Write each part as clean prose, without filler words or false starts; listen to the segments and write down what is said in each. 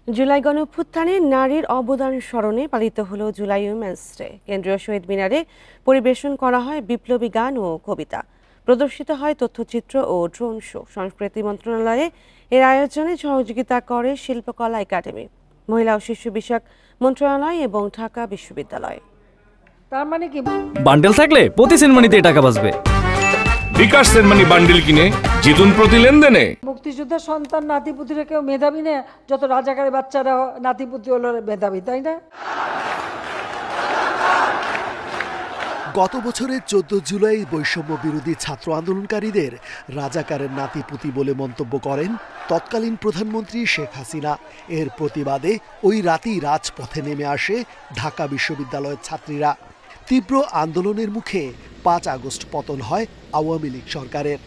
জুলাই গণঅভ্যুত্থানে নারীর অবদান স্মরণে পালিত হলো জুলাই উইমেন্স ডে। কেন্দ্রীয় শহীদ মিনারে পরিবেশন করা হয় বিপ্লবী গান ও কবিতা, প্রদর্শিত হয় তথ্যচিত্র ও ড্রোন শো। সংস্কৃতি মন্ত্রণালয়ে এর আয়োজনে সহযোগিতা করে শিল্পকলা একাডেমি, মহিলা ও শিশু বিষয়ক মন্ত্রণালয় এবং ঢাকা বিশ্ববিদ্যালয়। তার মানে কি, বান্ডেল থাকলে প্রতি সেনমানিতে টাকা বাঁচবে। বিকাশ সেনমানি বান্ডেল কিনে জিতুন প্রতি লেনদেনে। মুক্তিযোদ্ধার সন্তান নাতিপুতিরা কেউ মেধাবী না, যত রাজাকারের বাচ্চারা নাতিপুতি হলো মেধাবী, তাই না? গত বছরের 14 জুলাই বৈষম্য বিরোধী ছাত্র আন্দোলনকারীদের রাজাকারের নাতিপুতি বলে মন্তব্য করেন তৎকালীন প্রধানমন্ত্রী শেখ হাসিনা। এর প্রতিবাদে ওই রাতেই রাজপথে নেমে আসে ঢাকা বিশ্ববিদ্যালয়ের ছাত্রীরা। তীব্র আন্দোলনের মুখে 5 আগস্ট পতন হয় আওয়ামী লীগ সরকারের।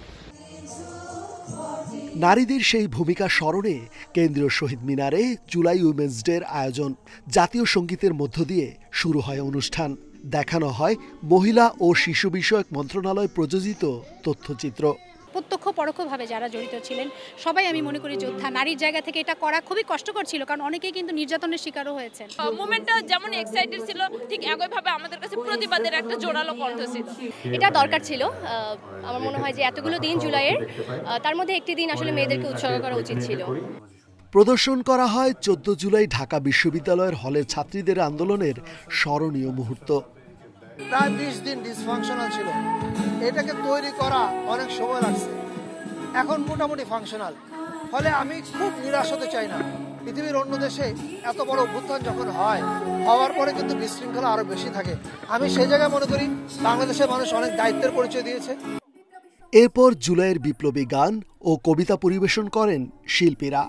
নারীদের সেই ভূমিকা স্মরণে কেন্দ্রীয় শহীদ মিনারে জুলাই উইমেন্স ডের আয়োজন। জাতীয় সঙ্গীতের মধ্য দিয়ে শুরু হয় অনুষ্ঠান। দেখানো হয় মহিলা ও শিশু বিষয়ক মন্ত্রণালয় প্রযোজিত তথ্যচিত্র। প্রত্যক্ষ পরোক্ষভাবে যারা জড়িত ছিলেন সবাই আমি মনে করি যোদ্ধা। নারীর জায়গা থেকে এটা করা খুবই কষ্টকর ছিল, কারণ অনেকেই কিন্তু নির্যাতনের শিকারও হয়েছেন। মোমেন্টটা যেমন এক্সাইটেড ছিল, ঠিক একইভাবে আমাদের কাছে প্রতিবাদের একটা জোরালো কণ্ঠ ছিল। এটা দরকার ছিল। আমার মনে হয় যে এতগুলো দিন জুলাইয়ের, তার মধ্যে একটি দিন আসলে মেয়েদেরকে উৎসর্গ করা উচিত ছিল। প্রদর্শন করা হয় 14 জুলাই ঢাকা বিশ্ববিদ্যালয়ের হলের ছাত্রীদের আন্দোলনের স্মরণীয় মুহূর্ত। প্রায় 20 দিন ডিসফাংশনাল ছিল, এটাকে তৈরি করা অনেক সময় লাগছে, এখন মোটামুটি ফাংশনাল। ফলে আমি খুব নিরাশ হতে চাই না। পৃথিবীর অন্য দেশে এত বড় অভ্যুত্থান যখন হওয়ার পরে কিন্তু বিশৃঙ্খলা আরো বেশি থাকে। আমি সেই জায়গায় মনে করি বাংলাদেশের মানুষ অনেক দায়িত্বের পরিচয় দিয়েছে। এরপর জুলাইয়ের বিপ্লবী গান ও কবিতা পরিবেশন করেন শিল্পীরা।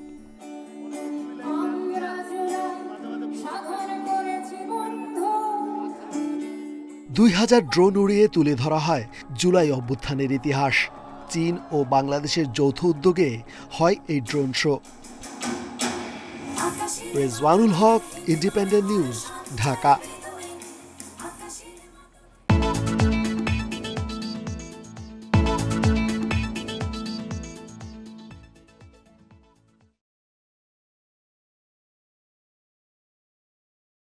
2000 ড্রোন উড়িয়ে তুলে ধরা হয় জুলাই অভ্যুত্থানের ইতিহাস। চীন ও বাংলাদেশের যৌথ উদ্যোগে হয় এই ড্রোন শো। রেজওয়ানুল হক, ইন্ডিপেন্ডেন্ট নিউজ, ঢাকা।